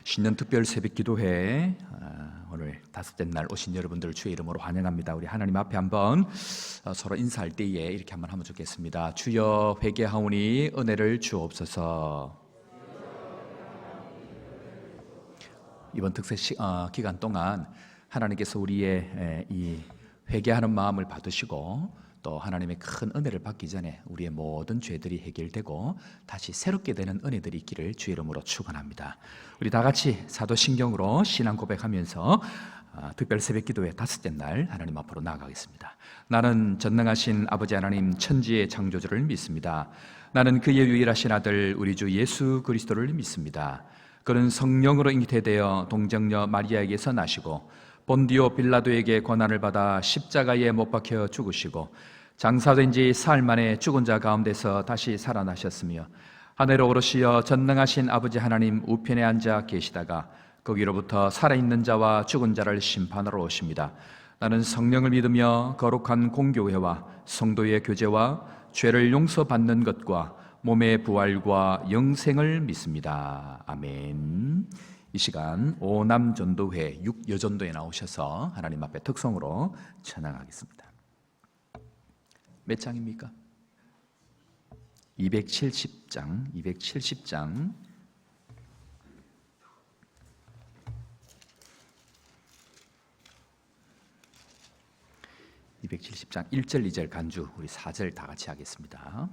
신년 특별 새벽 기도회 오늘 다섯째 날 오신 여러분들 주의 이름으로 환영합니다. 우리 하나님 앞에 한번 서로 인사할 때에 이렇게 한번 하면 좋겠습니다. 주여 회개하오니 은혜를 주옵소서. 이번 특세 기간 동안 하나님께서 우리의 이 회개하는 마음을 받으시고 또 하나님의 큰 은혜를 받기 전에 우리의 모든 죄들이 해결되고 다시 새롭게 되는 은혜들이 있기를 주의 이름으로 축원합니다. 우리 다 같이 사도신경으로 신앙 고백하면서 특별 새벽 기도회 다섯째 날 하나님 앞으로 나아가겠습니다. 나는 전능하신 아버지 하나님 천지의 창조주를 믿습니다. 나는 그의 유일하신 아들 우리 주 예수 그리스도를 믿습니다. 그는 성령으로 잉태되어 동정녀 마리아에게서 나시고 본디오 빌라도에게 고난을 받아 십자가에 못 박혀 죽으시고 장사된 지 사흘 만에 죽은 자 가운데서 다시 살아나셨으며 하늘로 오르시어 전능하신 아버지 하나님 우편에 앉아 계시다가 거기로부터 살아있는 자와 죽은 자를 심판하러 오십니다. 나는 성령을 믿으며 거룩한 공교회와 성도의 교제와 죄를 용서받는 것과 몸의 부활과 영생을 믿습니다. 아멘. 이 시간 오남전도회 6여전도에 나오셔서 하나님 앞에 특성으로 찬양하겠습니다. 몇 장입니까? 270장 270장 1절 2절 간주 우리 4절 다 같이 하겠습니다.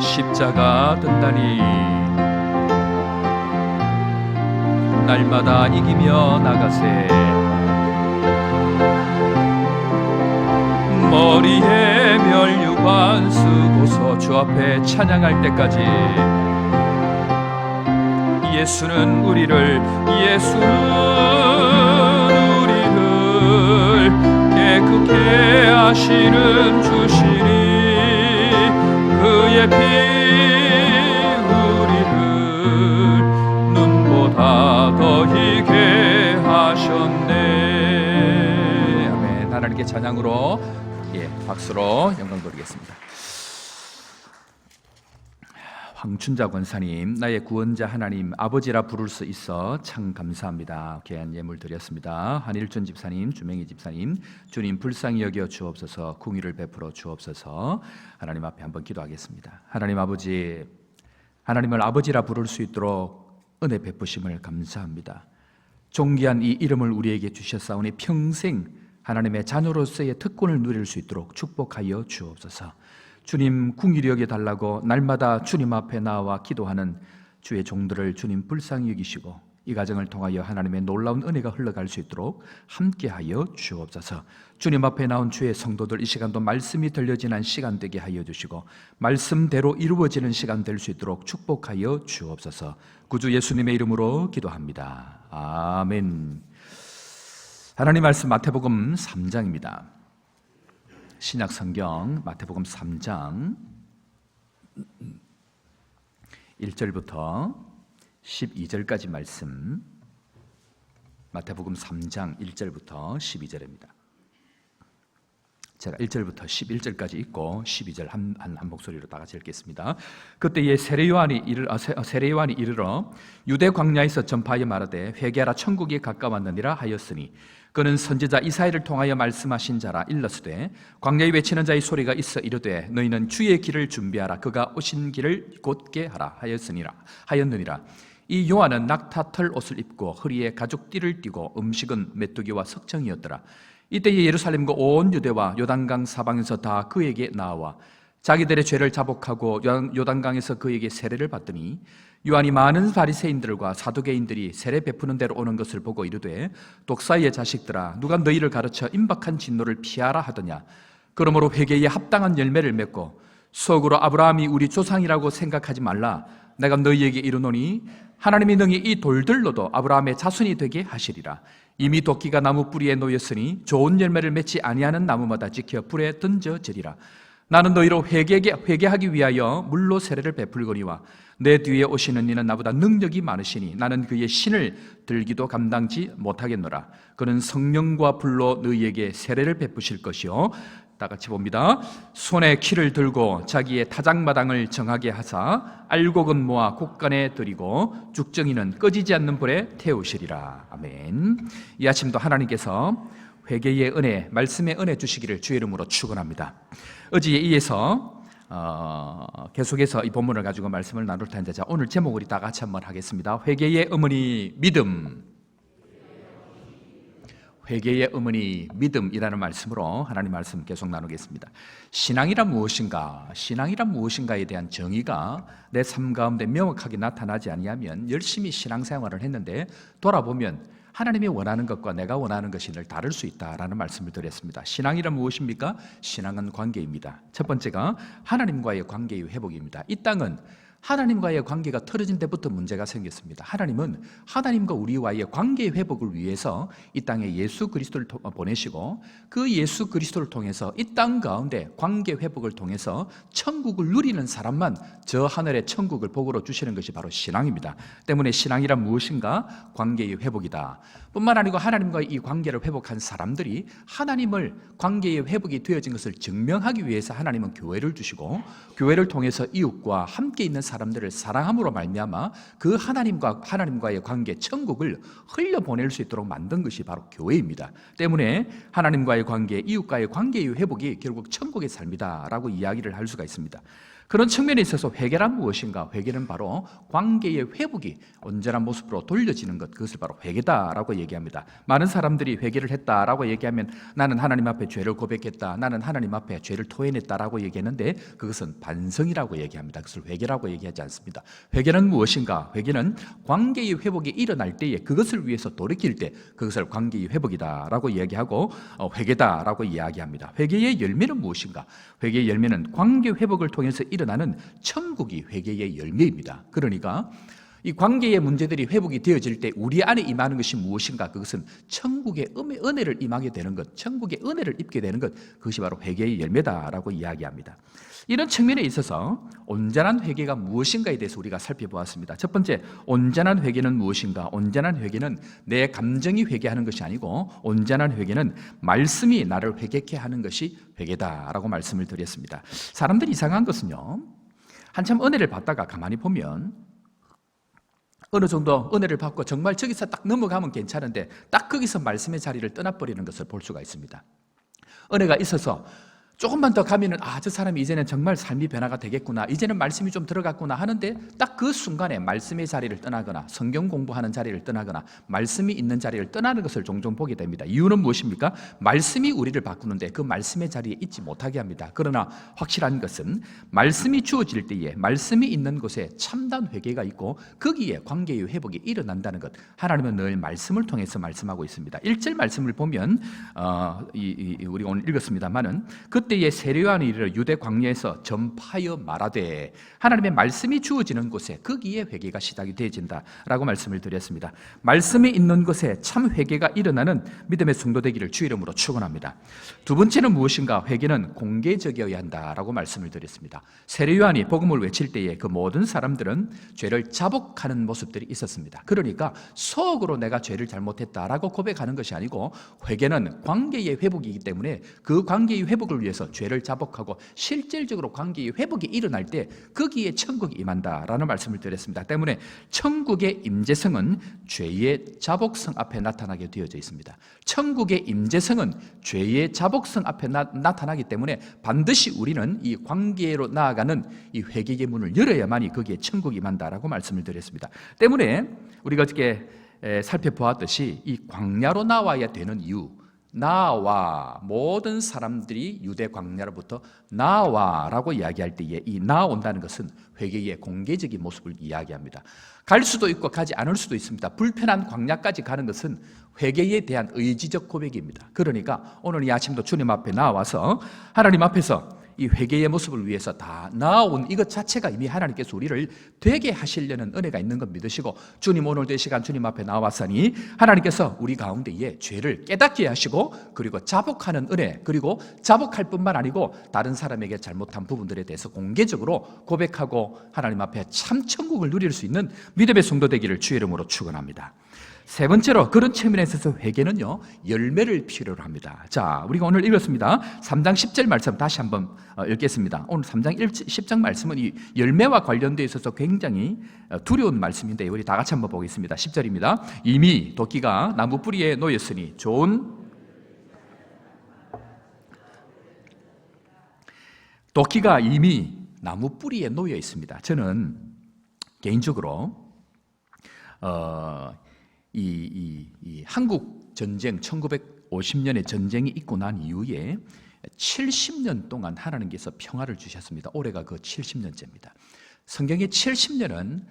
십자가 든다니 날마다 이기며 나가세. 머리에 면류관 쓰고서 주 앞에 찬양할 때까지 예수는 우리를 깨끗게 하시는 주시니 그의 피 우리를 눈보다 더 희게 하셨네. 아멘. 하나님께 찬양으로 박수로 영광 돌리겠습니다. 황춘자 권사님, 나의 구원자 하나님 아버지라 부를 수 있어 참 감사합니다. 귀한 예물 드렸습니다. 한일준 집사님, 주명희 집사님, 주님 불쌍히 여겨 주옵소서. 궁의를 베풀어 주옵소서. 하나님 앞에 한번 기도하겠습니다. 하나님 아버지, 하나님을 아버지라 부를 수 있도록 은혜 베푸심을 감사합니다. 존귀한 이 이름을 우리에게 주셨사오니 평생 하나님의 자녀로서의 특권을 누릴 수 있도록 축복하여 주옵소서. 주님 궁일이 여겨달라고 날마다 주님 앞에 나와 기도하는 주의 종들을 주님 불쌍히 여기시고 이 가정을 통하여 하나님의 놀라운 은혜가 흘러갈 수 있도록 함께하여 주옵소서. 주님 앞에 나온 주의 성도들 이 시간도 말씀이 들려지는 시간 되게 하여 주시고 말씀대로 이루어지는 시간 될 수 있도록 축복하여 주옵소서. 구주 예수님의 이름으로 기도합니다. 아멘. 하나님 말씀 마태복음 3장입니다. 신약 성경 마태복음 3장 1절부터 12절까지 말씀, 마태복음 3장 1절부터 12절입니다. 제가 1절부터 11절까지 읽고 12절 한 목소리로 다 같이 읽겠습니다. 그때에 세례 요한이 이르러 유대 광야에서 전파하여 말하되 회개하라 천국이 가까웠느니라 하였으니 그는 선지자 이사야를 통하여 말씀하신 자라 일렀으되 광야에 외치는 자의 소리가 있어 이르되 너희는 주의 길을 준비하라 그가 오신 길을 곧게 하라 하였느니라. 이 요한은 낙타털 옷을 입고 허리에 가죽띠를 띠고 음식은 메뚜기와 석청이었더라. 이때에 예루살렘과 온 유대와 요단강 사방에서 다 그에게 나와 자기들의 죄를 자복하고 요단강에서 그에게 세례를 받더니 요한이 많은 바리새인들과 사두개인들이 세례 베푸는 대로 오는 것을 보고 이르되 독사의 자식들아 누가 너희를 가르쳐 임박한 진노를 피하라 하더냐. 그러므로 회개에 합당한 열매를 맺고 속으로 아브라함이 우리 조상이라고 생각하지 말라. 내가 너희에게 이르노니 하나님이 능히 이 돌들로도 아브라함의 자손이 되게 하시리라. 이미 도끼가 나무 뿌리에 놓였으니 좋은 열매를 맺지 아니하는 나무마다 지켜 불에 던져지리라. 나는 너희로 회개하기 위하여 물로 세례를 베풀거니와 내 뒤에 오시는 이는 나보다 능력이 많으시니 나는 그의 신을 들기도 감당지 못하겠노라. 그는 성령과 불로 너희에게 세례를 베푸실 것이요, 다 같이 봅니다. 손에 키를 들고 자기의 타작마당을 정하게 하사 알곡은 모아 곡간에 들이고 죽정이는 꺼지지 않는 불에 태우시리라. 아멘. 이 아침도 하나님께서 회개의 은혜, 말씀의 은혜 주시기를 주의 이름으로 축원합니다. 어제에 이어서 계속해서 이 본문을 가지고 말씀을 나눌 텐데, 자, 오늘 제목을 다 같이 한번 하겠습니다. 회개의 어머니 믿음. 회개의 어머니 믿음이라는 말씀으로 하나님 말씀 계속 나누겠습니다. 신앙이란 무엇인가? 신앙이란 무엇인가에 대한 정의가 내 삶 가운데 명확하게 나타나지 아니하면 열심히 신앙생활을 했는데 돌아보면 하나님이 원하는 것과 내가 원하는 것이 늘 다를 수 있다라는 말씀을 드렸습니다. 신앙이란 무엇입니까? 신앙은 관계입니다. 첫 번째가 하나님과의 관계의 회복입니다. 이 땅은 하나님과의 관계가 틀어진 데부터 문제가 생겼습니다. 하나님은 하나님과 우리와의 관계 회복을 위해서 이 땅에 예수 그리스도를 보내시고 그 예수 그리스도를 통해서 이 땅 가운데 관계 회복을 통해서 천국을 누리는 사람만 저 하늘의 천국을 복으로 주시는 것이 바로 신앙입니다. 때문에 신앙이란 무엇인가? 관계의 회복이다. 뿐만 아니고 하나님과의 이 관계를 회복한 사람들이 하나님을 관계의 회복이 되어진 것을 증명하기 위해서 하나님은 교회를 주시고 교회를 통해서 이웃과 함께 있는 사람들을 사랑함으로 말미암아 그 하나님과의 관계, 천국을 흘려보낼 수 있도록 만든 것이 바로 교회입니다. 때문에 하나님과의 관계, 이웃과의 관계의 회복이 결국 천국의 삶이다라고 이야기를 할 수가 있습니다. 그런 측면에 있어서 회개란 무엇인가? 회개는 바로 관계의 회복이 온전한 모습으로 돌려지는 것, 그것을 바로 회개다라고 얘기합니다. 많은 사람들이 회개를 했다라고 얘기하면 나는 하나님 앞에 죄를 고백했다, 나는 하나님 앞에 죄를 토해냈다라고 얘기했는데 그것은 반성이라고 얘기합니다. 그것을 회개라고 얘기하지 않습니다. 회개는 무엇인가? 회개는 관계의 회복이 일어날 때에 그것을 위해서 돌이킬 때 그것을 관계의 회복이다라고 얘기하고 회개다라고 이야기합니다. 회개의 열매는 무엇인가? 회개의 열매는 관계 회복을 통해서 일어나는 천국이 회개의 열매입니다. 그러니까 이 관계의 문제들이 회복이 되어질 때 우리 안에 임하는 것이 무엇인가? 그것은 천국의 은혜를 임하게 되는 것, 천국의 은혜를 입게 되는 것, 그것이 바로 회개의 열매다라고 이야기합니다. 이런 측면에 있어서 온전한 회개가 무엇인가에 대해서 우리가 살펴보았습니다. 첫 번째, 온전한 회개는 무엇인가? 온전한 회개는 내 감정이 회개하는 것이 아니고 온전한 회개는 말씀이 나를 회개케 하는 것이 회개다라고 말씀을 드렸습니다. 사람들이 이상한 것은요, 한참 은혜를 받다가 가만히 보면 어느 정도 은혜를 받고 정말 저기서 딱 넘어가면 괜찮은데 딱 거기서 말씀의 자리를 떠나버리는 것을 볼 수가 있습니다. 은혜가 있어서 조금만 더 가면은 저 사람이 이제는 정말 삶이 변화가 되겠구나, 이제는 말씀이 좀 들어갔구나 하는데 딱 그 순간에 말씀의 자리를 떠나거나 성경 공부하는 자리를 떠나거나 말씀이 있는 자리를 떠나는 것을 종종 보게 됩니다. 이유는 무엇입니까? 말씀이 우리를 바꾸는데 그 말씀의 자리에 있지 못하게 합니다. 그러나 확실한 것은 말씀이 주어질 때에 말씀이 있는 곳에 참된 회개가 있고 거기에 관계의 회복이 일어난다는 것, 하나님은 늘 말씀을 통해서 말씀하고 있습니다. 1절 말씀을 보면 우리가 오늘 읽었습니다마는 그때 그때에 세례 요한이 이르러 유대 광야에서 전파하여 말하되 하나님의 말씀이 주어지는 곳에 거기에 회개가 시작이 되어진다라고 말씀을 드렸습니다. 말씀이 있는 곳에 참 회개가 일어나는 믿음의 성도 되기를 주 이름으로 축원합니다. 두 번째는 무엇인가? 회개는 공개적이어야 한다라고 말씀을 드렸습니다. 세례 요한이 복음을 외칠 때에 그 모든 사람들은 죄를 자복하는 모습들이 있었습니다. 그러니까 속으로 내가 죄를 잘못했다라고 고백하는 것이 아니고, 회개는 관계의 회복이기 때문에 그 관계의 회복을 위해서 죄를 자복하고 실질적으로 관계의 회복이 일어날 때 거기에 천국이 임한다라는 말씀을 드렸습니다. 때문에 천국의 임재성은 죄의 자복성 앞에 나타나게 되어져 있습니다. 천국의 임재성은 죄의 자복성 앞에 나타나기 때문에 반드시 우리는 이 관계로 나아가는 이 회개의 문을 열어야만이 거기에 천국이 임한다라고 말씀을 드렸습니다. 때문에 우리가 어저께 살펴보았듯이 이 광야로 나와야 되는 이유, 나와 모든 사람들이 유대 광야로부터 나와라고 이야기할 때에 이 나온다는 것은 회개의 공개적인 모습을 이야기합니다. 갈 수도 있고 가지 않을 수도 있습니다. 불편한 광야까지 가는 것은 회개에 대한 의지적 고백입니다. 그러니까 오늘 이 아침도 주님 앞에 나와서 하나님 앞에서 이 회개의 모습을 위해서 다 나아온 이것 자체가 이미 하나님께서 우리를 되게 하시려는 은혜가 있는 것 믿으시고, 주님 오늘도 이 시간 주님 앞에 나왔으니 하나님께서 우리 가운데에 죄를 깨닫게 하시고, 그리고 자복하는 은혜, 그리고 자복할 뿐만 아니고 다른 사람에게 잘못한 부분들에 대해서 공개적으로 고백하고 하나님 앞에 참 천국을 누릴 수 있는 믿음의 성도 되기를 주의 이름으로 축원합니다. 세 번째로, 그런 측면에 있어서 회개는요, 열매를 필요로 합니다. 자, 우리가 오늘 읽었습니다. 3장 10절 말씀 다시 한번 읽겠습니다. 오늘 3장 10절 말씀은 이 열매와 관련되어 있어서 굉장히 두려운 말씀인데, 우리 다 같이 한번 보겠습니다. 10절입니다. 이미 도끼가 나무 뿌리에 놓였으니 도끼가 이미 나무 뿌리에 놓여 있습니다. 저는 개인적으로 이 한국 전쟁 1950년에 전쟁이 있고 난 이후에 70년 동안 하나님께서 평화를 주셨습니다. 올해가 그 70년째입니다. 성경의 70년은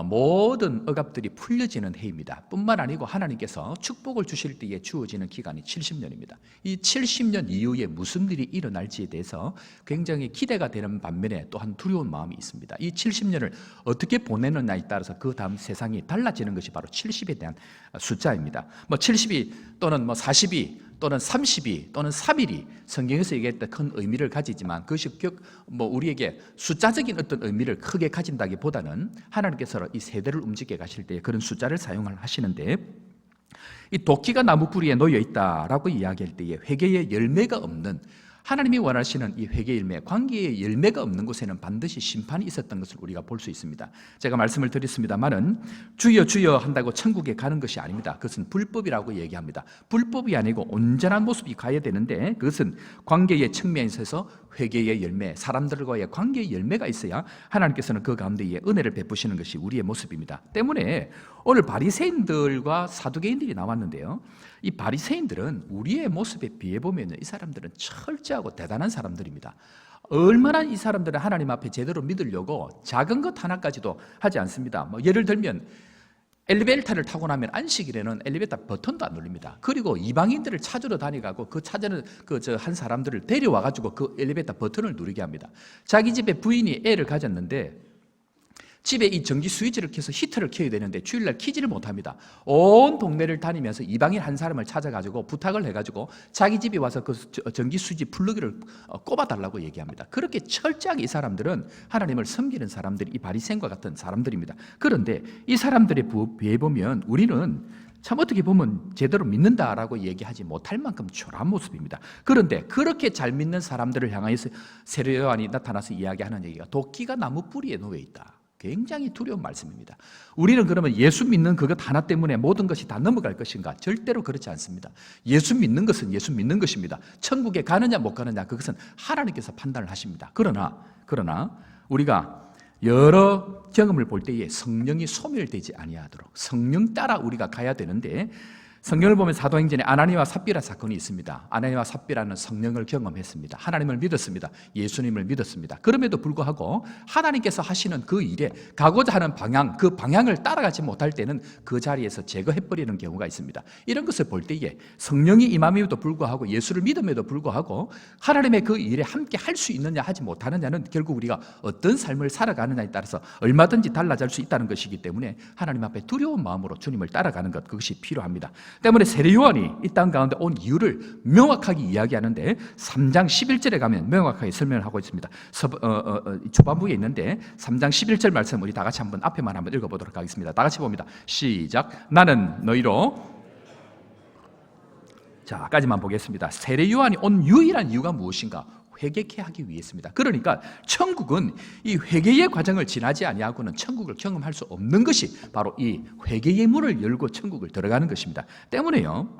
모든 억압들이 풀려지는 해입니다. 뿐만 아니고 하나님께서 축복을 주실 때에 주어지는 기간이 70년입니다. 이 70년 이후에 무슨 일이 일어날지에 대해서 굉장히 기대가 되는 반면에 또한 두려운 마음이 있습니다. 이 70년을 어떻게 보내느냐에 따라서 그 다음 세상이 달라지는 것이 바로 70에 대한 숫자입니다. 70이 또는 40이 또는 30이 또는 3일이 성경에서 얘기했던 큰 의미를 가지지만, 그것이 우리에게 숫자적인 어떤 의미를 크게 가진다기보다는 하나님께서 이 세대를 움직여 가실 때 그런 숫자를 사용을 하시는데, 이 도끼가 나무 뿌리에 놓여 있다라고 이야기할 때에 회개의 열매가 없는, 하나님이 원하시는 이 회개 열매, 관계의 열매가 없는 곳에는 반드시 심판이 있었던 것을 우리가 볼 수 있습니다. 제가 말씀을 드렸습니다만은 주여 주여 한다고 천국에 가는 것이 아닙니다. 그것은 불법이라고 얘기합니다. 불법이 아니고 온전한 모습이 가야 되는데, 그것은 관계의 측면에 있어서 회개의 열매, 사람들과의 관계의 열매가 있어야 하나님께서는 그 가운데에 은혜를 베푸시는 것이 우리의 모습입니다. 때문에 오늘 바리새인들과 사두개인들이 나왔는데요, 이 바리새인들은 우리의 모습에 비해 보면 이 사람들은 철저하고 대단한 사람들입니다. 얼마나 이 사람들은 하나님 앞에 제대로 믿으려고 작은 것 하나까지도 하지 않습니다. 예를 들면 엘리베이터를 타고 나면 안식일에는 엘리베이터 버튼도 안 눌립니다. 그리고 이방인들을 찾으러 다니고 그 찾는 한 사람들을 데려와 가지고 그 엘리베이터 버튼을 누르게 합니다. 자기 집에 부인이 애를 가졌는데 집에 이 전기 스위치를 켜서 히터를 켜야 되는데 주일날 켜지를 못합니다. 온 동네를 다니면서 이방인 한 사람을 찾아가지고 부탁을 해가지고 자기 집에 와서 그 전기 스위치 플러그를 꼽아달라고 얘기합니다. 그렇게 철저하게 이 사람들은 하나님을 섬기는 사람들이 이 바리새인과 같은 사람들입니다. 그런데 이 사람들에 비해 보면 우리는 참 어떻게 보면 제대로 믿는다라고 얘기하지 못할 만큼 초라한 모습입니다. 그런데 그렇게 잘 믿는 사람들을 향하여서 세례 요한이 나타나서 이야기하는 얘기가 도끼가 나무 뿌리에 놓여 있다. 굉장히 두려운 말씀입니다. 우리는 그러면 예수 믿는 그것 하나 때문에 모든 것이 다 넘어갈 것인가? 절대로 그렇지 않습니다. 예수 믿는 것은 예수 믿는 것입니다. 천국에 가느냐 못 가느냐, 그것은 하나님께서 판단을 하십니다. 그러나 우리가 여러 경험을 볼 때에 성령이 소멸되지 아니하도록 성령 따라 우리가 가야 되는데, 성경을 보면 사도행전에 아나니와 삽비라 사건이 있습니다. 아나니와 삽비라는 성령을 경험했습니다. 하나님을 믿었습니다. 예수님을 믿었습니다. 그럼에도 불구하고 하나님께서 하시는 그 일에 가고자 하는 방향, 그 방향을 따라가지 못할 때는 그 자리에서 제거해버리는 경우가 있습니다. 이런 것을 볼 때에 성령이 임함에도 불구하고 예수를 믿음에도 불구하고 하나님의 그 일에 함께 할 수 있느냐 하지 못하느냐는 결국 우리가 어떤 삶을 살아가느냐에 따라서 얼마든지 달라질 수 있다는 것이기 때문에 하나님 앞에 두려운 마음으로 주님을 따라가는 것, 그것이 필요합니다. 때문에 세례 요한이 이 땅 가운데 온 이유를 명확하게 이야기하는데 3장 11절에 가면 명확하게 설명을 하고 있습니다. 초반부에 있는데 3장 11절 말씀 우리 다 같이 한번 앞에만 한번 읽어보도록 하겠습니다. 다 같이 봅니다. 시작. 나는 너희로 까지만 보겠습니다. 세례 요한이 온 유일한 이유가 무엇인가? 회개케 하기 위해서입니다. 그러니까 천국은 이 회개의 과정을 지나지 아니하고는 천국을 경험할 수 없는 것이 바로 이 회개의 문을 열고 천국을 들어가는 것입니다. 때문에요,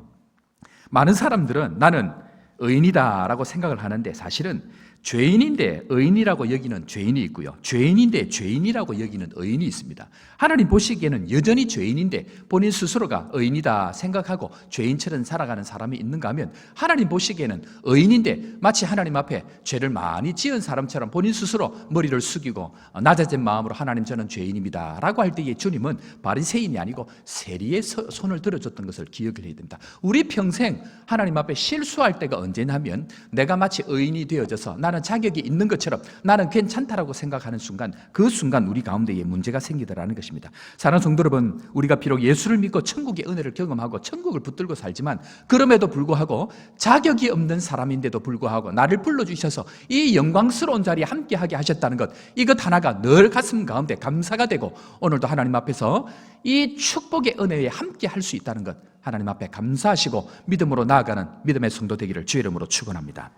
많은 사람들은 나는 의인이다라고 생각을 하는데 사실은 죄인인데 의인이라고 여기는 죄인이 있고요, 죄인인데 죄인이라고 여기는 의인이 있습니다. 하나님 보시기에는 여전히 죄인인데 본인 스스로가 의인이다 생각하고 죄인처럼 살아가는 사람이 있는가 하면 하나님 보시기에는 의인인데 마치 하나님 앞에 죄를 많이 지은 사람처럼 본인 스스로 머리를 숙이고 낮아진 마음으로 하나님 저는 죄인입니다 라고 할 때에 주님은 바리새인이 아니고 세리의 손을 들어줬던 것을 기억을 해야 됩니다. 우리 평생 하나님 앞에 실수할 때가 언제냐면 내가 마치 의인이 되어져서 나는 자격이 있는 것처럼 나는 괜찮다라고 생각하는 순간, 그 순간 우리 가운데에 문제가 생기더라는 것입니다. 사랑하는 성도 여러분, 우리가 비록 예수를 믿고 천국의 은혜를 경험하고 천국을 붙들고 살지만 그럼에도 불구하고 자격이 없는 사람인데도 불구하고 나를 불러주셔서 이 영광스러운 자리에 함께하게 하셨다는 것, 이것 하나가 늘 가슴 가운데 감사가 되고 오늘도 하나님 앞에서 이 축복의 은혜에 함께할 수 있다는 것, 하나님 앞에 감사하시고 믿음으로 나아가는 믿음의 성도 되기를 주의 이름으로 축원합니다.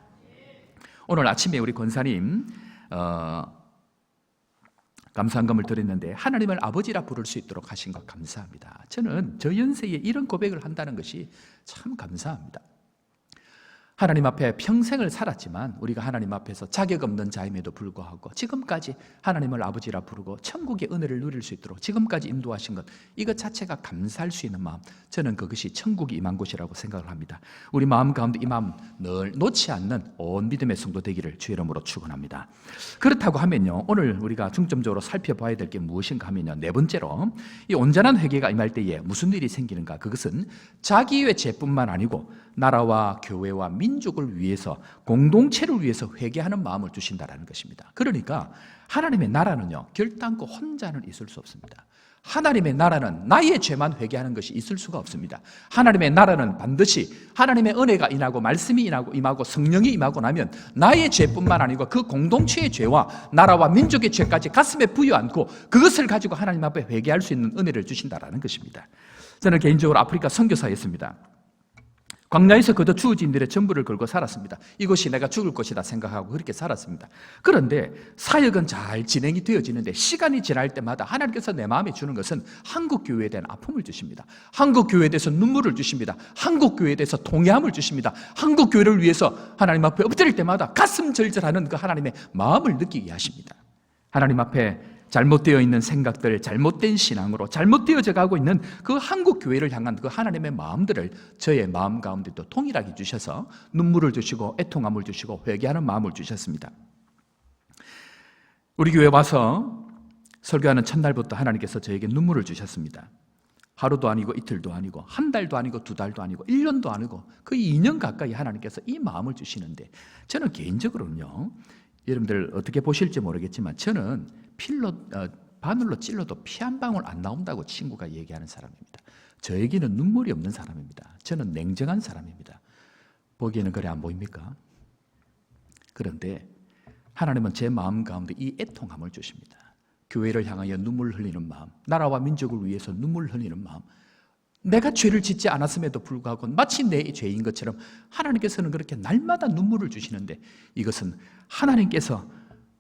오늘 아침에 우리 권사님 감사한감을 드렸는데 하나님을 아버지라 부를 수 있도록 하신 것 감사합니다. 저는 저 연세에 이런 고백을 한다는 것이 참 감사합니다. 하나님 앞에 평생을 살았지만 우리가 하나님 앞에서 자격 없는 자임에도 불구하고 지금까지 하나님을 아버지라 부르고 천국의 은혜를 누릴 수 있도록 지금까지 인도하신 것, 이것 자체가 감사할 수 있는 마음, 저는 그것이 천국이 임한 곳이라고 생각을 합니다. 우리 마음 가운데 이 마음 늘 놓지 않는 온 믿음의 성도 되기를 주의 이름으로 축원합니다. 그렇다고 하면요, 오늘 우리가 중점적으로 살펴봐야 될 게 무엇인가 하면요, 네 번째로 이 온전한 회개가 임할 때에 무슨 일이 생기는가? 그것은 자기의 죄뿐만 아니고 나라와 교회와 민족을 위해서, 공동체를 위해서 회개하는 마음을 주신다는 것입니다. 그러니까 하나님의 나라는요, 결단코 혼자는 있을 수 없습니다. 하나님의 나라는 나의 죄만 회개하는 것이 있을 수가 없습니다. 하나님의 나라는 반드시 하나님의 은혜가 임하고 말씀이 임하고 성령이 임하고 나면 나의 죄뿐만 아니고 그 공동체의 죄와 나라와 민족의 죄까지 가슴에 부여안고 그것을 가지고 하나님 앞에 회개할 수 있는 은혜를 주신다는 것입니다. 저는 개인적으로 아프리카 선교사였습니다. 광야에서 그저 주어진들의 전부를 걸고 살았습니다. 이곳이 내가 죽을 곳이다 생각하고 그렇게 살았습니다. 그런데 사역은 잘 진행이 되어지는데 시간이 지날 때마다 하나님께서 내 마음에 주는 것은 한국교회에 대한 아픔을 주십니다. 한국교회에 대해서 눈물을 주십니다. 한국교회에 대해서 통회함을 주십니다. 한국교회를 위해서 하나님 앞에 엎드릴 때마다 가슴 절절하는 그 하나님의 마음을 느끼게 하십니다. 하나님 앞에 잘못되어 있는 생각들, 잘못된 신앙으로 잘못되어져 가고 있는 그 한국 교회를 향한 그 하나님의 마음들을 저의 마음 가운데도 통일하게 주셔서 눈물을 주시고 애통함을 주시고 회개하는 마음을 주셨습니다. 우리 교회 와서 설교하는 첫날부터 하나님께서 저에게 눈물을 주셨습니다. 하루도 아니고 이틀도 아니고 한 달도 아니고 두 달도 아니고 1년도 아니고 거의 2년 가까이 하나님께서 이 마음을 주시는데, 저는 개인적으로는요, 여러분들 어떻게 보실지 모르겠지만 저는 바늘로 찔러도 피 한 방울 안 나온다고 친구가 얘기하는 사람입니다. 저에게는 눈물이 없는 사람입니다. 저는 냉정한 사람입니다. 보기에는 그래 안 보입니까? 그런데 하나님은 제 마음 가운데 이 애통함을 주십니다. 교회를 향하여 눈물 흘리는 마음, 나라와 민족을 위해서 눈물 흘리는 마음, 내가 죄를 짓지 않았음에도 불구하고 마치 내 죄인 것처럼 하나님께서는 그렇게 날마다 눈물을 주시는데, 이것은 하나님께서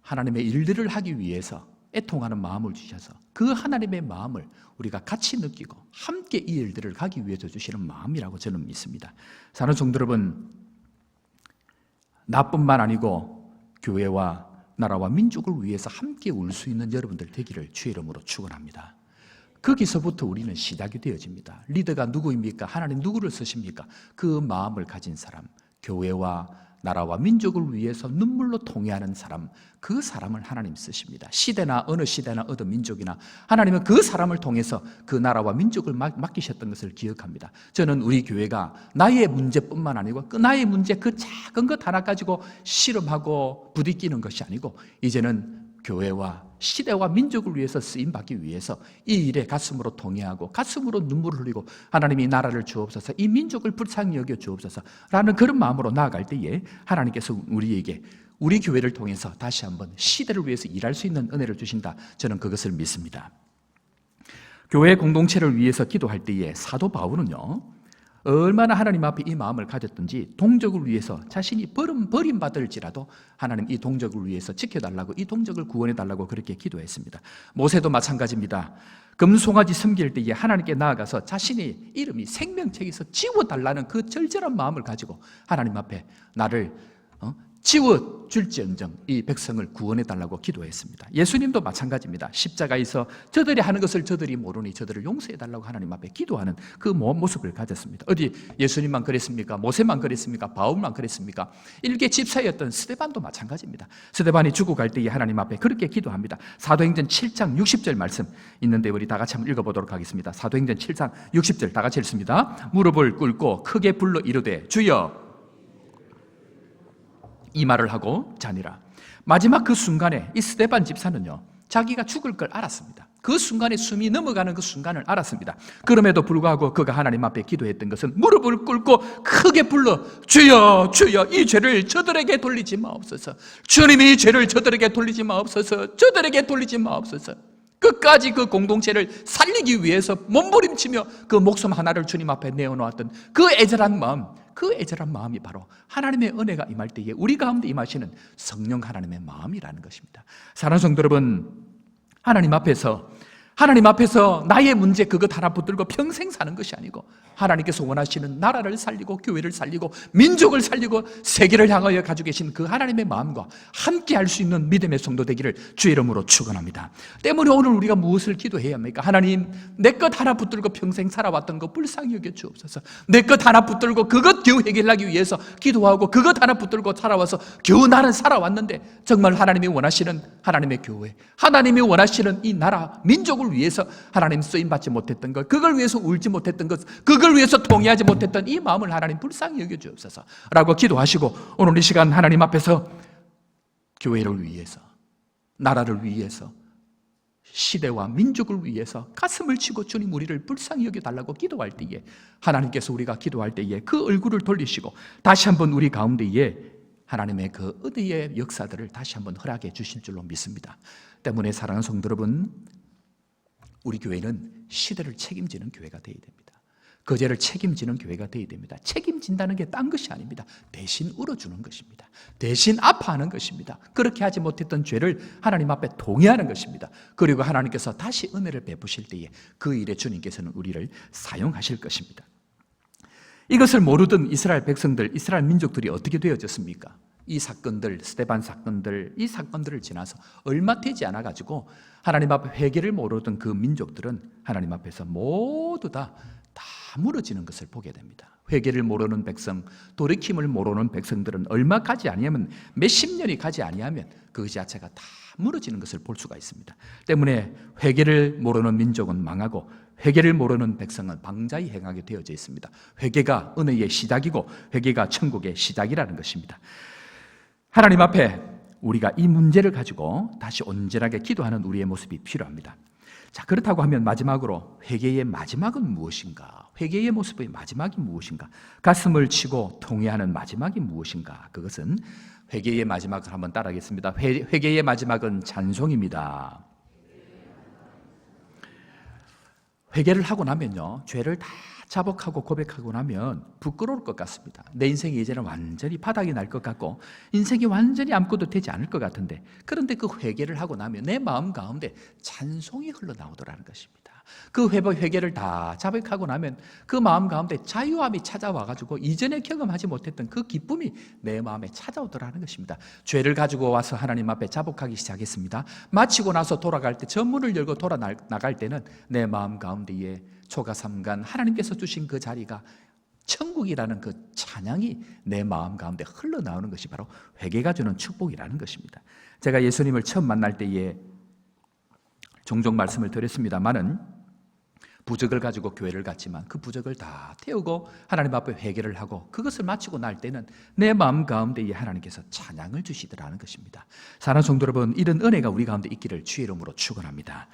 하나님의 일들을 하기 위해서 애통하는 마음을 주셔서 그 하나님의 마음을 우리가 같이 느끼고 함께 이 일들을 가기 위해서 주시는 마음이라고 저는 믿습니다. 사랑하는 성도 여러분, 나뿐만 아니고 교회와 나라와 민족을 위해서 함께 울 수 있는 여러분들 되기를 주의 이름으로 축원합니다. 거기서부터 우리는 시작이 되어집니다. 리더가 누구입니까? 하나님 누구를 쓰십니까? 그 마음을 가진 사람, 교회와 나라와 민족을 위해서 눈물로 통회하는 사람, 그 사람을 하나님 쓰십니다. 시대나 어느 시대나 어느 민족이나 하나님은 그 사람을 통해서 그 나라와 민족을 맡기셨던 것을 기억합니다. 저는 우리 교회가 나의 문제뿐만 아니고 그 나의 문제 그 작은 것 하나 가지고 씨름하고 부딪히는 것이 아니고 이제는 교회와 시대와 민족을 위해서 쓰임받기 위해서 이 일에 가슴으로 동의하고 가슴으로 눈물을 흘리고 하나님이 이 나라를 주옵소서, 이 민족을 불쌍히 여겨 주옵소서 라는 그런 마음으로 나아갈 때에 하나님께서 우리에게 우리 교회를 통해서 다시 한번 시대를 위해서 일할 수 있는 은혜를 주신다. 저는 그것을 믿습니다. 교회 공동체를 위해서 기도할 때에 사도 바울은요, 얼마나 하나님 앞에 이 마음을 가졌든지 동족을 위해서 자신이 버림받을지라도 하나님 이 동족을 위해서 지켜달라고, 이 동족을 구원해달라고 그렇게 기도했습니다. 모세도 마찬가지입니다. 금송아지 섬길 때에 하나님께 나아가서 자신의 이름이 생명책에서 지워달라는 그 절절한 마음을 가지고 하나님 앞에 나를 지워줄지언정 이 백성을 구원해달라고 기도했습니다. 예수님도 마찬가지입니다. 십자가에서 저들이 하는 것을 저들이 모르니 저들을 용서해달라고 하나님 앞에 기도하는 그 모습을 가졌습니다. 어디 예수님만 그랬습니까? 모세만 그랬습니까? 바울만 그랬습니까? 일개 집사였던 스데반도 마찬가지입니다. 스데반이 죽어갈 때에 하나님 앞에 그렇게 기도합니다. 사도행전 7장 60절 말씀 있는데 우리 다 같이 한번 읽어보도록 하겠습니다. 사도행전 7장 60절 다 같이 읽습니다. 무릎을 꿇고 크게 불러 이르되 주여, 이 말을 하고 자니라. 마지막 그 순간에 이 스데반 집사는요, 자기가 죽을 걸 알았습니다. 그 순간에 숨이 넘어가는 그 순간을 알았습니다. 그럼에도 불구하고 그가 하나님 앞에 기도했던 것은 무릎을 꿇고 크게 불러 주여 주여 이 죄를 저들에게 돌리지 마옵소서. 주님이 이 죄를 저들에게 돌리지 마옵소서. 저들에게 돌리지 마옵소서. 끝까지 그 공동체를 살리기 위해서 몸부림치며 그 목숨 하나를 주님 앞에 내어놓았던 그 애절한 마음, 그 애절한 마음이 바로 하나님의 은혜가 임할 때에 우리 가운데 임하시는 성령 하나님의 마음이라는 것입니다. 사랑하는 성도 여러분, 하나님 앞에서 나의 문제 그것 하나 붙들고 평생 사는 것이 아니고 하나님께서 원하시는 나라를 살리고 교회를 살리고 민족을 살리고 세계를 향하여 가지고 계신 그 하나님의 마음과 함께 할 수 있는 믿음의 성도 되기를 주의 이름으로 축원합니다. 때문에 오늘 우리가 무엇을 기도해야 합니까? 하나님, 내 것 하나 붙들고 평생 살아왔던 것 불쌍히 여겨 주옵소서. 내 것 하나 붙들고 그것 겨우 해결하기 위해서 기도하고 그것 하나 붙들고 살아와서 겨우 나는 살아왔는데 정말 하나님이 원하시는 하나님의 교회, 하나님이 원하시는 이 나라 민족을 위해서 하나님 쓰임받지 못했던 것, 그걸 위해서 울지 못했던 것, 그걸 위해서 통회하지 못했던 이 마음을 하나님 불쌍히 여겨주옵소서 라고 기도하시고 오늘 이 시간 하나님 앞에서 교회를 위해서, 나라를 위해서, 시대와 민족을 위해서 가슴을 치고 주님 우리를 불쌍히 여겨달라고 기도할 때에 하나님께서 우리가 기도할 때에 그 얼굴을 돌리시고 다시 한번 우리 가운데에 하나님의 그 은혜의 역사들을 다시 한번 허락해 주실 줄로 믿습니다. 때문에 사랑하는 성도 여러분, 우리 교회는 시대를 책임지는 교회가 되어야 됩니다. 거제를 책임지는 교회가 되어야 됩니다. 책임진다는 게 딴 것이 아닙니다. 대신 울어주는 것입니다. 대신 아파하는 것입니다. 그렇게 하지 못했던 죄를 하나님 앞에 동의하는 것입니다. 그리고 하나님께서 다시 은혜를 베푸실 때에 그 일에 주님께서는 우리를 사용하실 것입니다. 이것을 모르던 이스라엘 백성들, 이스라엘 민족들이 어떻게 되어졌습니까? 이 사건들, 스데반 사건들, 이 사건들을 지나서 얼마 되지 않아가지고 하나님 앞에 회개를 모르던 그 민족들은 하나님 앞에서 모두 다 무너지는 것을 보게 됩니다. 회개를 모르는 백성, 돌이킴을 모르는 백성들은 얼마 가지 아니하면, 몇십 년이 가지 아니하면 그 자체가 다 무너지는 것을 볼 수가 있습니다. 때문에 회개를 모르는 민족은 망하고 회개를 모르는 백성은 방자히 행하게 되어져 있습니다. 회개가 은혜의 시작이고 회개가 천국의 시작이라는 것입니다. 하나님 앞에 우리가 이 문제를 가지고 다시 온전하게 기도하는 우리의 모습이 필요합니다. 자, 그렇다고 하면 마지막으로 회개의 마지막은 무엇인가? 회개의 모습의 마지막이 무엇인가? 가슴을 치고 통회하는 마지막이 무엇인가? 그것은 회개의 마지막을 한번 따라하겠습니다. 회개의 마지막은 찬송입니다. 회개를 하고 나면요, 죄를 다 자복하고 고백하고 나면 부끄러울 것 같습니다. 내 인생이 이제는 완전히 바닥이 날 것 같고 인생이 완전히 아무것도 되지 않을 것 같은데, 그런데 그 회개를 하고 나면 내 마음 가운데 찬송이 흘러나오더라는 것입니다. 그 회개를 다 자백하고 나면 그 마음 가운데 자유함이 찾아와가지고 이전에 경험하지 못했던 그 기쁨이 내 마음에 찾아오더라는 것입니다. 죄를 가지고 와서 하나님 앞에 자복하기 시작했습니다. 마치고 나서 돌아갈 때, 전문을 열고 나갈 때는 내 마음 가운데에 초가삼간 하나님께서 주신 그 자리가 천국이라는 그 찬양이 내 마음 가운데 흘러나오는 것이 바로 회개가 주는 축복이라는 것입니다. 제가 예수님을 처음 만날 때에 종종 말씀을 드렸습니다마는 부적을 가지고 교회를 갔지만 그 부적을 다 태우고 하나님 앞에 회개를 하고 그것을 마치고 날 때는 내 마음 가운데에 하나님께서 찬양을 주시더라는 것입니다. 사랑하는 성도 여러분, 이런 은혜가 우리 가운데 있기를 주의 이름으로 축원합니다.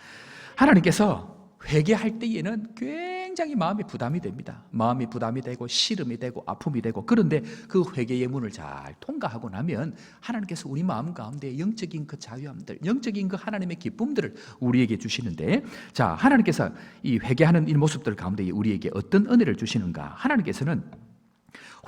하나님께서 회개할 때에는 굉장히 마음이 부담이 됩니다. 마음이 부담이 되고 시름이 되고 아픔이 되고, 그런데 그 회개의 문을 잘 통과하고 나면 하나님께서 우리 마음 가운데 영적인 그 자유함들, 영적인 그 하나님의 기쁨들을 우리에게 주시는데, 자, 하나님께서 이 회개하는 이 모습들 가운데 우리에게 어떤 은혜를 주시는가? 하나님께서는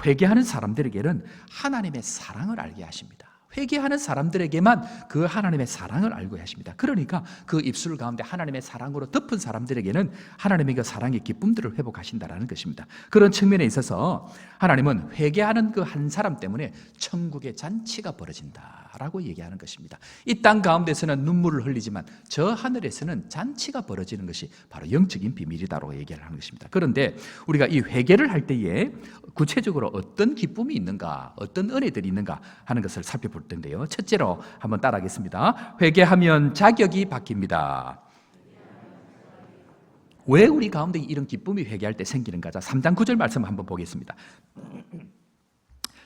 회개하는 사람들에게는 하나님의 사랑을 알게 하십니다. 회개하는 사람들에게만 그 하나님의 사랑을 알고 하십니다. 그러니까 그 입술 가운데 하나님의 사랑으로 덮은 사람들에게는 하나님의 그 사랑의 기쁨들을 회복하신다라는 것입니다. 그런 측면에 있어서 하나님은 회개하는 그 한 사람 때문에 천국의 잔치가 벌어진다라고 얘기하는 것입니다. 이 땅 가운데서는 눈물을 흘리지만 저 하늘에서는 잔치가 벌어지는 것이 바로 영적인 비밀이다라고 얘기를 하는 것입니다. 그런데 우리가 이 회개를 할 때에 구체적으로 어떤 기쁨이 있는가, 어떤 은혜들이 있는가 하는 것을 살펴볼 텐데요. 첫째로 한번 따라하겠습니다. 회개하면 자격이 바뀝니다. 왜 우리 가운데 이런 기쁨이 회개할 때 생기는가? 자, 3장 9절 말씀 한번 보겠습니다.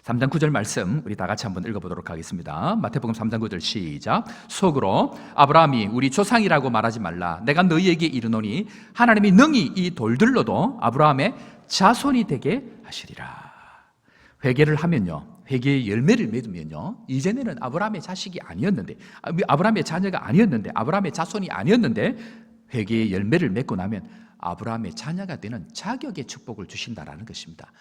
3장 9절 말씀 우리 다 같이 한번 읽어보도록 하겠습니다. 마태복음 3장 9절 시작. 속으로 아브라함이 우리 조상이라고 말하지 말라. 내가 너희에게 이르노니 하나님이 능히 이 돌들로도 아브라함의 자손이 되게 하시리라. 회개를 하면요, 회개의 열매를 맺으면요, 이전에는 아브라함의 자식이 아니었는데, 아브라함의 자녀가 아니었는데, 아브라함의 자손이 아니었는데 회개의 열매를 맺고 나면 아브라함의 자녀가 되는 자격의 축복을 주신다라는 것입니다.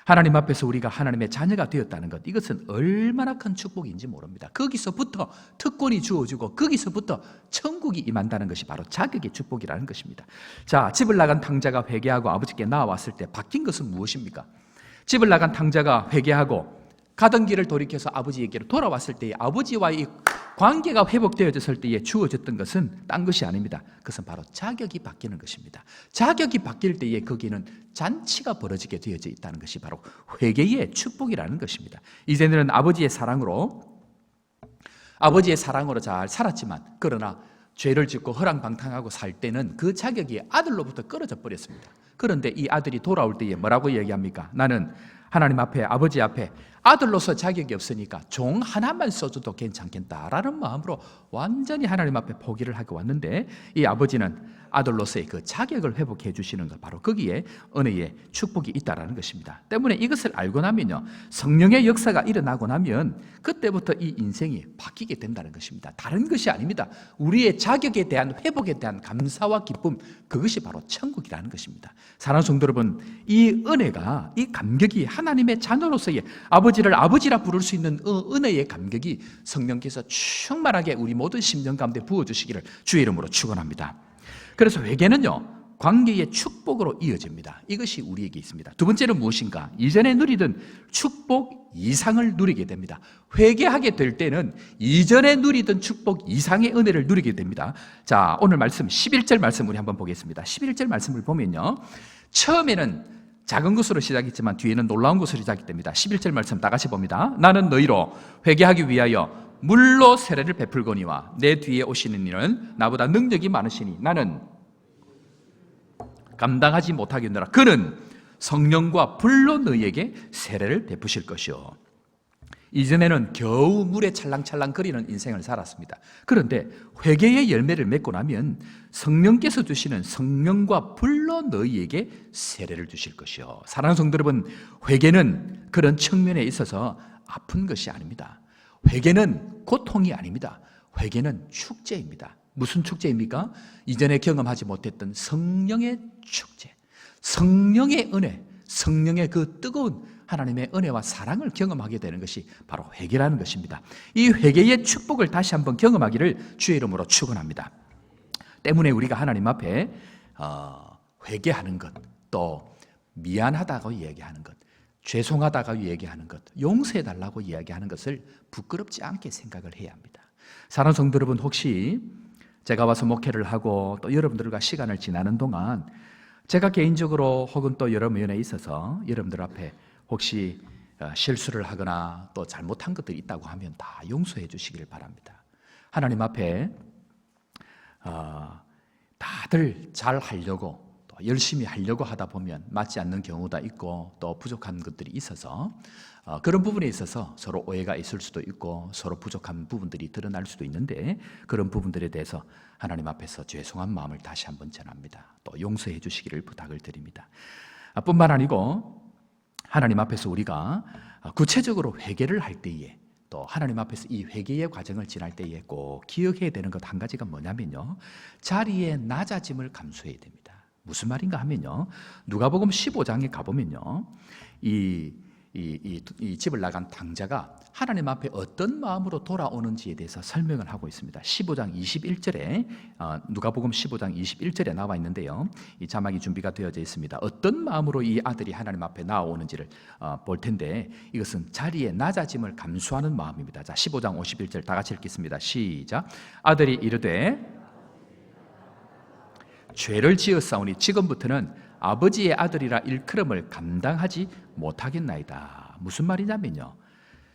하나님 앞에서 우리가 하나님의 자녀가 되었다는 것, 이것은 얼마나 큰 축복인지 모릅니다. 거기서부터 특권이 주어지고 거기서부터 천국이 임한다는 것이 바로 자격의 축복이라는 것입니다. 자, 집을 나간 탕자가 회개하고 아버지께 나와왔을 때 바뀐 것은 무엇입니까? 집을 나간 탕자가 회개하고 가던 길을 돌이켜서 아버지에게로 돌아왔을 때에 아버지와의 관계가 회복되어졌을 때에 주어졌던 것은 딴 것이 아닙니다. 그것은 바로 자격이 바뀌는 것입니다. 자격이 바뀔 때에 거기는 잔치가 벌어지게 되어져 있다는 것이 바로 회개의 축복이라는 것입니다. 이제는 아버지의 사랑으로 잘 살았지만, 그러나 죄를 짓고 허랑방탕하고 살 때는 그 자격이 아들로부터 끊어져 버렸습니다. 그런데 이 아들이 돌아올 때에 뭐라고 얘기합니까? 나는 하나님 앞에, 아버지 앞에 아들로서 자격이 없으니까 종 하나만 써줘도 괜찮겠다라는 마음으로 완전히 하나님 앞에 포기를 하고 왔는데, 이 아버지는 아들로서의 그 자격을 회복해 주시는 것, 바로 거기에 은혜의 축복이 있다라는 것입니다. 때문에 이것을 알고 나면요, 성령의 역사가 일어나고 나면 그때부터 이 인생이 바뀌게 된다는 것입니다. 다른 것이 아닙니다. 우리의 자격에 대한 회복에 대한 감사와 기쁨, 그것이 바로 천국이라는 것입니다. 사랑하는 성도 여러분, 이 은혜가, 이 감격이 하나님의 자녀로서의 아버지를 아버지라 부를 수 있는 은혜의 감격이 성령께서 충만하게 우리 모든 심령 가운데 부어주시기를 주의 이름으로 축원합니다. 그래서 회개는요, 관계의 축복으로 이어집니다. 이것이 우리에게 있습니다. 두 번째는 무엇인가? 이전에 누리던 축복 이상을 누리게 됩니다. 회개하게 될 때는 이전에 누리던 축복 이상의 은혜를 누리게 됩니다. 자, 오늘 말씀 11절 말씀 우리 한번 보겠습니다. 11절 말씀을 보면요, 처음에는 작은 것으로 시작했지만 뒤에는 놀라운 것으로 시작이 됩니다. 11절 말씀 다 같이 봅니다. 나는 너희로 회개하기 위하여 물로 세례를 베풀거니와 내 뒤에 오시는 이는 나보다 능력이 많으시니 나는 감당하지 못하겠노라. 그는 성령과 불로 너희에게 세례를 베푸실 것이요. 이전에는 겨우 물에 찰랑찰랑 거리는 인생을 살았습니다. 그런데 회개의 열매를 맺고 나면 성령께서 주시는 성령과 불로 너희에게 세례를 주실 것이요. 사랑하는 성도 여러분, 회개는 그런 측면에 있어서 아픈 것이 아닙니다. 회개는 고통이 아닙니다. 회개는 축제입니다. 무슨 축제입니까? 이전에 경험하지 못했던 성령의 축제, 성령의 은혜, 성령의 그 뜨거운 하나님의 은혜와 사랑을 경험하게 되는 것이 바로 회개라는 것입니다. 이 회개의 축복을 다시 한번 경험하기를 주의 이름으로 축원합니다. 때문에 우리가 하나님 앞에 회개하는 것, 또 미안하다고 얘기하는 것, 죄송하다고 얘기하는 것, 용서해달라고 이야기하는 것을 부끄럽지 않게 생각을 해야 합니다. 사랑하는 성도 여러분, 혹시 제가 와서 목회를 하고 또 여러분들과 시간을 지나는 동안 제가 개인적으로 혹은 또 여러 면에 있어서 여러분들 앞에 혹시 실수를 하거나 또 잘못한 것들이 있다고 하면 다 용서해 주시기를 바랍니다. 하나님 앞에 다들 잘 하려고 또 열심히 하려고 하다 보면 맞지 않는 경우가 있고 또 부족한 것들이 있어서 그런 부분에 있어서 서로 오해가 있을 수도 있고 서로 부족한 부분들이 드러날 수도 있는데 그런 부분들에 대해서 하나님 앞에서 죄송한 마음을 다시 한번 전합니다. 또 용서해 주시기를 부탁을 드립니다. 뿐만 아니고 하나님 앞에서 우리가 구체적으로 회개를 할 때에 또 하나님 앞에서 이 회개의 과정을 지날 때에 꼭 기억해야 되는 것 한 가지가 뭐냐면요, 자리에 낮아짐을 감수해야 됩니다. 무슨 말인가 하면요, 누가복음 15장에 가보면요, 이 집을 나간 당자가 하나님 앞에 어떤 마음으로 돌아오는지에 대해서 설명을 하고 있습니다. 15장 21절에 누가복음 15장 21절에 나와 있는데요, 이 자막이 준비가 되어져 있습니다. 어떤 마음으로 이 아들이 하나님 앞에 나오는지를 볼 텐데 이것은 자리에 낮아짐을 감수하는 마음입니다. 자, 15장 51절 다 같이 읽겠습니다. 시작. 아들이 이르되 죄를 지었사오니 지금부터는 아버지의 아들이라 일컬음을 감당하지 못하겠나이다. 무슨 말이냐면요,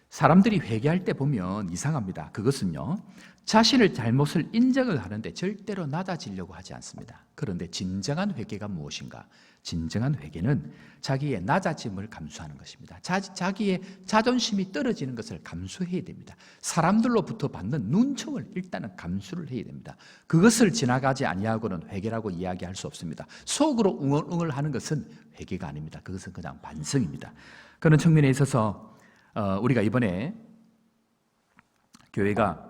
사람들이 회개할 때 보면 이상합니다. 그것은요, 자신의 잘못을 인정을 하는데 절대로 낮아지려고 하지 않습니다. 그런데 진정한 회개가 무엇인가? 진정한 회개는 자기의 낮아짐을 감수하는 것입니다. 자기의 자존심이 떨어지는 것을 감수해야 됩니다. 사람들로부터 받는 눈총을 일단은 감수를 해야 됩니다. 그것을 지나가지 아니하고는 회개라고 이야기할 수 없습니다. 속으로 웅얼웅얼 하는 것은 회개가 아닙니다. 그것은 그냥 반성입니다. 그런 측면에 있어서 우리가 이번에 교회가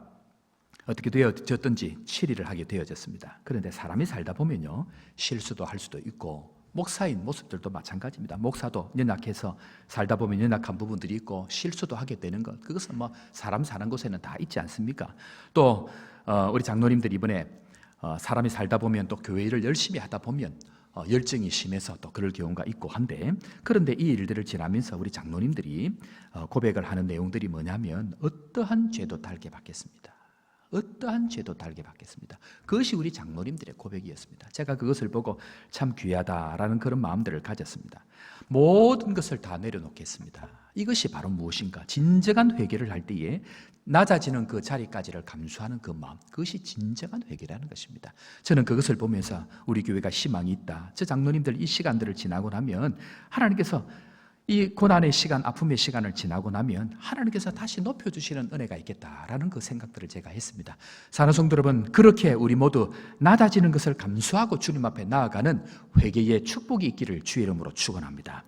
어떻게 되어졌든지 치리를 하게 되어졌습니다. 그런데 사람이 살다 보면요, 실수도 할 수도 있고 목사인 모습들도 마찬가지입니다. 목사도 연약해서 살다 보면 연약한 부분들이 있고 실수도 하게 되는 것, 그것은 뭐 사람 사는 곳에는 다 있지 않습니까? 또 우리 장로님들 이번에 사람이 살다 보면 또 교회 일을 열심히 하다 보면 열정이 심해서 또 그럴 경우가 있고 한데, 그런데 이 일들을 지나면서 우리 장로님들이 고백을 하는 내용들이 뭐냐면 어떠한 죄도 달게 받겠습니다. 어떠한 죄도 달게 받겠습니다. 그것이 우리 장로님들의 고백이었습니다. 제가 그것을 보고 참 귀하다라는 그런 마음들을 가졌습니다. 모든 것을 다 내려놓겠습니다. 이것이 바로 무엇인가? 진정한 회개를 할 때에 낮아지는 그 자리까지를 감수하는 그 마음, 그것이 진정한 회개라는 것입니다. 저는 그것을 보면서 우리 교회가 희망이 있다. 저 장로님들 이 시간들을 지나고 나면 하나님께서 이 고난의 시간, 아픔의 시간을 지나고 나면 하나님께서 다시 높여주시는 은혜가 있겠다라는 그 생각들을 제가 했습니다. 사랑하는 성도 여러분, 그렇게 우리 모두 낮아지는 것을 감수하고 주님 앞에 나아가는 회개의 축복이 있기를 주의 이름으로 축원합니다.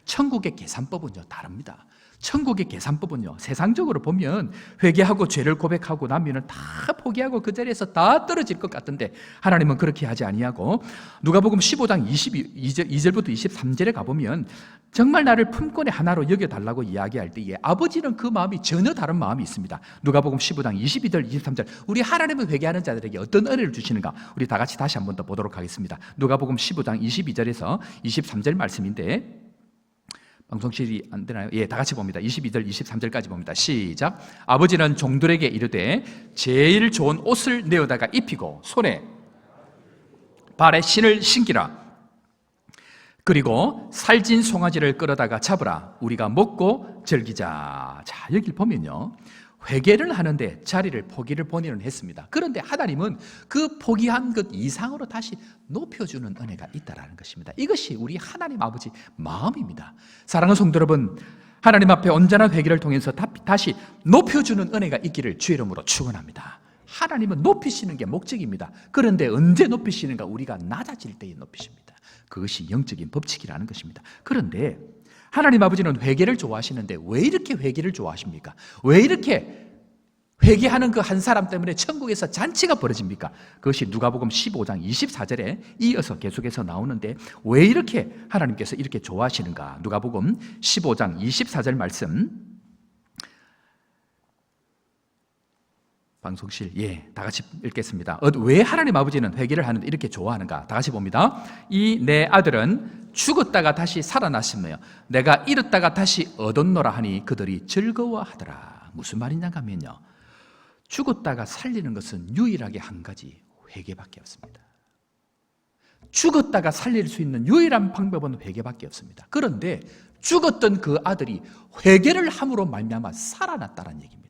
천국의 계산법은요, 다릅니다. 천국의 계산법은요, 세상적으로 보면 회개하고 죄를 고백하고 나면은 다 포기하고 그 자리에서 다 떨어질 것 같은데 하나님은 그렇게 하지 아니하고 누가복음 15장 22절부터 23절에 가보면 정말 나를 품권의 하나로 여겨달라고 이야기할 때에 아버지는 그 마음이 전혀 다른 마음이 있습니다. 누가복음 15장 22절 23절, 우리 하나님을 회개하는 자들에게 어떤 은혜를 주시는가, 우리 다 같이 다시 한번 더 보도록 하겠습니다. 누가복음 15장 22절에서 23절 말씀인데, 방송실이 안 되나요? 예, 다 같이 봅니다. 22절, 23절까지 봅니다. 시작. 아버지는 종들에게 이르되 제일 좋은 옷을 내어다가 입히고 손에 발에 신을 신기라. 그리고 살진 송아지를 끌어다가 잡으라. 우리가 먹고 즐기자. 자, 여기를 보면요, 회개를 하는데 자리를 포기를 본인은 했습니다. 그런데 하나님은 그 포기한 것 이상으로 다시 높여주는 은혜가 있다는 것입니다. 이것이 우리 하나님 아버지 마음입니다. 사랑하는 성도 여러분, 하나님 앞에 온전한 회개를 통해서 다시 높여주는 은혜가 있기를 주의 이름으로 축원합니다. 하나님은 높이시는 게 목적입니다. 그런데 언제 높이시는가? 우리가 낮아질 때에 높이십니다. 그것이 영적인 법칙이라는 것입니다. 그런데 하나님 아버지는 회개를 좋아하시는데 왜 이렇게 회개를 좋아하십니까? 왜 이렇게 회개하는 그 한 사람 때문에 천국에서 잔치가 벌어집니까? 그것이 누가복음 15장 24절에 이어서 계속해서 나오는데 왜 이렇게 하나님께서 이렇게 좋아하시는가? 누가복음 15장 24절 말씀 방송실, 다 같이 읽겠습니다. 왜 하나님 아버지는 회개를 하는데 이렇게 좋아하는가? 다 같이 봅니다. 이 내 아들은 죽었다가 다시 살아났으며 내가 잃었다가 다시 얻었노라 하니 그들이 즐거워하더라. 무슨 말이냐 하면요, 죽었다가 살리는 것은 유일하게 한 가지, 회개밖에 없습니다. 죽었다가 살릴 수 있는 유일한 방법은 회개밖에 없습니다. 그런데 죽었던 그 아들이 회개를 함으로 말미암아 살아났다는 얘기입니다.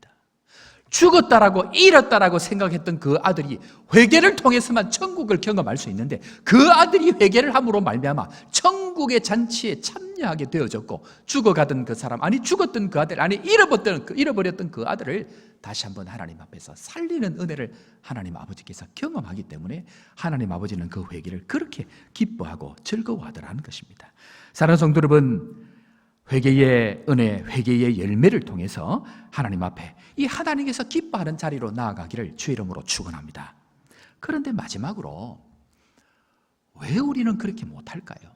죽었다라고 잃었다라고 생각했던 그 아들이 회개를 통해서만 천국을 경험할 수 있는데, 그 아들이 회개를 함으로 말미암아 천국의 잔치에 참여하게 되어졌고, 죽어가던 그 사람, 아니 죽었던 그 아들, 아니 잃어버렸던 그 아들을 다시 한번 하나님 앞에서 살리는 은혜를 하나님 아버지께서 경험하기 때문에 하나님 아버지는 그 회개를 그렇게 기뻐하고 즐거워하더라는 것입니다. 사랑하는 성도 여러분, 회개의 은혜, 회개의 열매를 통해서 하나님 앞에 이 하나님께서 기뻐하는 자리로 나아가기를 주의 이름으로 축원합니다. 그런데 마지막으로, 왜 우리는 그렇게 못할까요?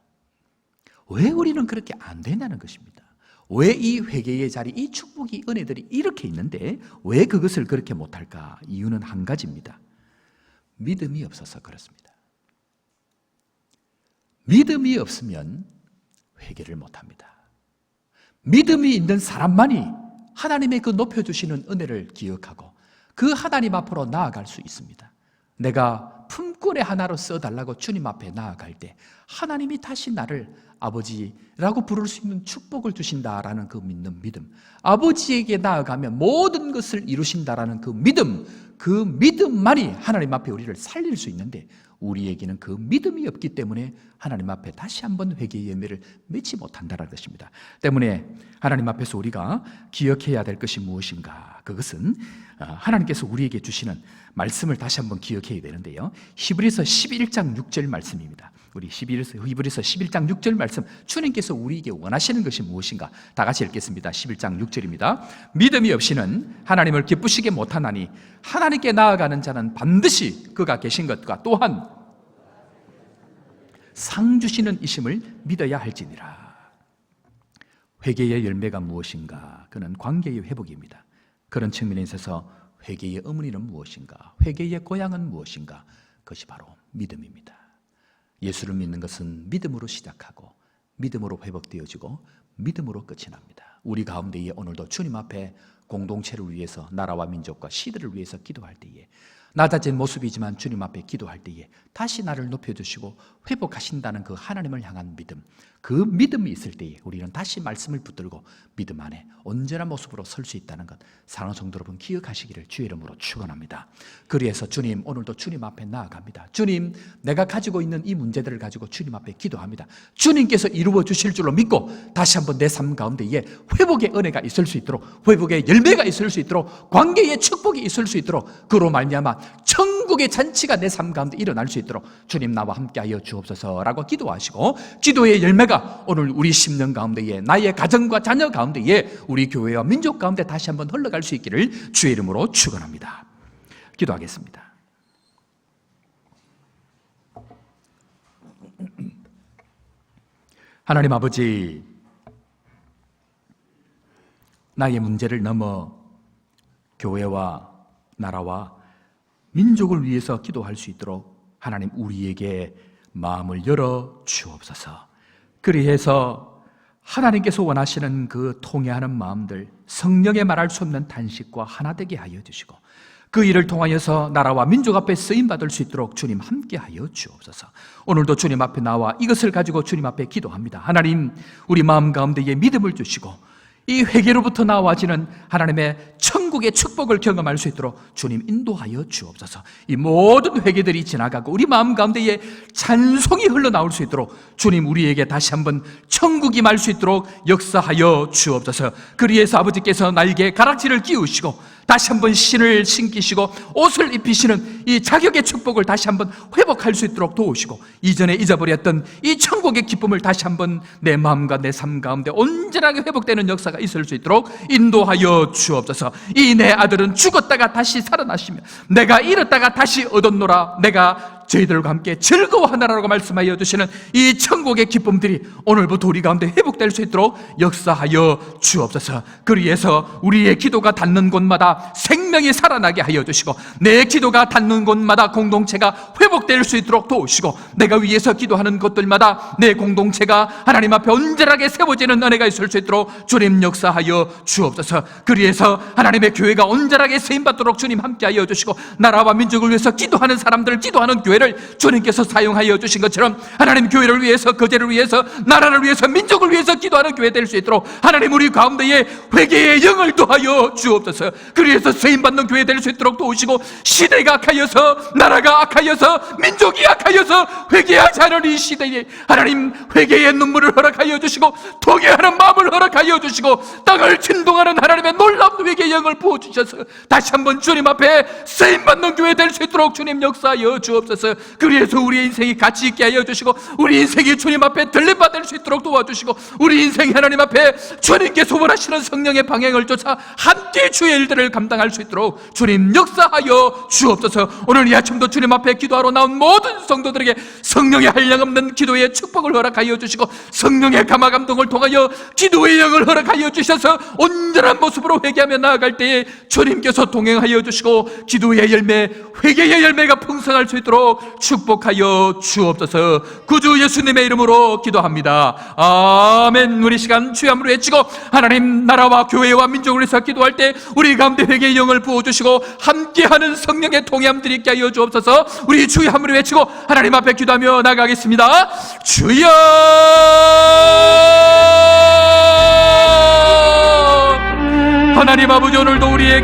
왜 우리는 그렇게 안 되냐는 것입니다. 왜 이 회개의 자리, 이 축복이, 은혜들이 이렇게 있는데 왜 그것을 그렇게 못할까? 이유는 한 가지입니다. 믿음이 없어서 그렇습니다. 믿음이 없으면 회개를 못합니다. 믿음이 있는 사람만이 하나님의 그 높여주시는 은혜를 기억하고 그 하나님 앞으로 나아갈 수 있습니다. 내가 품꾼의 하나로 써달라고 주님 앞에 나아갈 때 하나님이 다시 나를 아버지라고 부를 수 있는 축복을 주신다라는 그 믿는 믿음, 아버지에게 나아가면 모든 것을 이루신다라는 그 믿음만이 하나님 앞에 우리를 살릴 수 있는데, 우리에게는 그 믿음이 없기 때문에 하나님 앞에 다시 한번 회개의 열매를 맺지 못한다는 것입니다. 때문에 하나님 앞에서 우리가 기억해야 될 것이 무엇인가? 그것은 하나님께서 우리에게 주시는 말씀을 다시 한번 기억해야 되는데요, 히브리서 11장 6절 말씀입니다. 우리 히브리서 11장 6절 말씀, 주님께서 우리에게 원하시는 것이 무엇인가? 다 같이 읽겠습니다. 11장 6절입니다. 믿음이 없이는 하나님을 기쁘시게 못하나니 하나님께 나아가는 자는 반드시 그가 계신 것과 또한 상 주시는 이심을 믿어야 할지니라. 회개의 열매가 무엇인가? 그는 관계의 회복입니다. 그런 측면에 있어서 회개의 어머니는 무엇인가? 회개의 고향은 무엇인가? 그것이 바로 믿음입니다. 예수를 믿는 것은 믿음으로 시작하고 믿음으로 회복되어지고 믿음으로 끝이 납니다. 우리 가운데에 오늘도 주님 앞에 공동체를 위해서, 나라와 민족과 시대를 위해서 기도할 때에, 낮아진 모습이지만 주님 앞에 기도할 때에 다시 나를 높여주시고 회복하신다는 그 하나님을 향한 믿음, 그 믿음이 있을 때에 우리는 다시 말씀을 붙들고 믿음 안에 온전한 모습으로 설 수 있다는 것, 사랑하는 성도 여러분 기억하시기를 주의 이름으로 축원합니다. 그래서 주님, 오늘도 주님 앞에 나아갑니다. 주님, 내가 가지고 있는 이 문제들을 가지고 주님 앞에 기도합니다. 주님께서 이루어 주실 줄로 믿고 다시 한번 내 삶 가운데에 회복의 은혜가 있을 수 있도록, 회복의 열매가 있을 수 있도록, 관계의 축복이 있을 수 있도록, 그로 말미암아 천국의 잔치가 내 삶 가운데 일어날 수 있도록 주님 나와 함께하여 주옵소서라고 기도하시고, 기도의 열매가 오늘 우리 심령 가운데에, 나의 가정과 자녀 가운데에, 우리 교회와 민족 가운데 다시 한번 흘러갈 수 있기를 주의 이름으로 축원합니다. 기도하겠습니다. 하나님 아버지, 나의 문제를 넘어 교회와 나라와 민족을 위해서 기도할 수 있도록 하나님 우리에게 마음을 열어 주옵소서. 그리해서 하나님께서 원하시는 그 통회하는 마음들, 성령의 말할 수 없는 탄식과 하나 되게 하여 주시고, 그 일을 통하여서 나라와 민족 앞에 쓰임받을 수 있도록 주님 함께하여 주옵소서. 오늘도 주님 앞에 나와 이것을 가지고 주님 앞에 기도합니다. 하나님, 우리 마음 가운데에 믿음을 주시고 이 회개로부터 나와지는 하나님의 천국의 축복을 경험할 수 있도록 주님 인도하여 주옵소서. 이 모든 회개들이 지나가고 우리 마음 가운데에 찬송이 흘러나올 수 있도록 주님 우리에게 다시 한번 천국이 말 수 있도록 역사하여 주옵소서. 그리해서 아버지께서 나에게 가락지를 끼우시고 다시 한번 신을 신기시고 옷을 입히시는 이 자격의 축복을 다시 한번 회복할 수 있도록 도우시고, 이전에 잊어버렸던 이 천국의 기쁨을 다시 한번 내 마음과 내 삶 가운데 온전하게 회복되는 역사가 있을 수 있도록 인도하여 주옵소서. 이 내 아들은 죽었다가 다시 살아나시며 내가 잃었다가 다시 얻었노라. 내가 저희들과 함께 즐거워하느라고 말씀하여 주시는 이 천국의 기쁨들이 오늘부터 우리 가운데 회복될 수 있도록 역사하여 주옵소서. 그리해서 우리의 기도가 닿는 곳마다 생명이 살아나게 하여 주시고, 내 기도가 닿는 곳마다 공동체가 회복될 수 있도록 도우시고, 내가 위해서 기도하는 것들마다 내 공동체가 하나님 앞에 온전하게 세워지는 은혜가 있을 수 있도록 주님 역사하여 주옵소서. 그리해서 하나님의 교회가 온전하게 쓰임받도록 주님 함께하여 주시고, 나라와 민족을 위해서 기도하는 사람들, 기도하는 교회를 주님께서 사용하여 주신 것처럼 하나님 교회를 위해서, 거제를 위해서, 나라를 위해서, 민족을 위해서 기도하는 교회 될 수 있도록 하나님 우리 가운데에 회개의 영을 더하여 주옵소서. 그리해서 쓰임받는 교회 될 수 있도록 도우시고, 시대가 악하여서, 나라가 악하여서, 민족이 악하여서 회개하지 않은 이 시대에 하나님 회개의 눈물을 허락하여 주시고, 통회하는 마음을 허락하여 주시고, 땅을 진동하는 하나님의 놀라운 회개의 영을 부어주셔서 다시 한번 주님 앞에 쓰임받는 교회 될 수 있도록 주님 역사하여 주옵소서. 그래서 우리의 인생이 가치 있게 하여 주시고, 우리 인생이 주님 앞에 들림받을 수 있도록 도와주시고, 우리 인생이 하나님 앞에 주님께서 원하시는 성령의 방향을 쫓아 함께 주의 일들을 감당할 수 있도록 주님 역사하여 주옵소서. 오늘 이 아침도 주님 앞에 기도하러 나온 모든 성도들에게 성령의 한량없는 기도의 축복을 허락하여 주시고, 성령의 감화 감동을 통하여 기도의 영을 허락하여 주셔서 온전한 모습으로 회개하며 나아갈 때에 주님께서 동행하여 주시고, 기도의 열매, 회개의 열매가 풍성할 수 있도록 축복하여 주옵소서. 구주 예수님의 이름으로 기도합니다. 아멘. 우리 시간 주의 이름으로 외치고, 하나님 나라와 교회와 민족을 위해서 기도할 때 우리 가운데 회개의 영을 부어주시고 함께하는 성령의 통함들이 있게 하여 주옵소서. 우리 주의 이름으로 외치고 하나님 앞에 기도하며 나가겠습니다. 주여, 하나님 아버지, 오늘도 우리의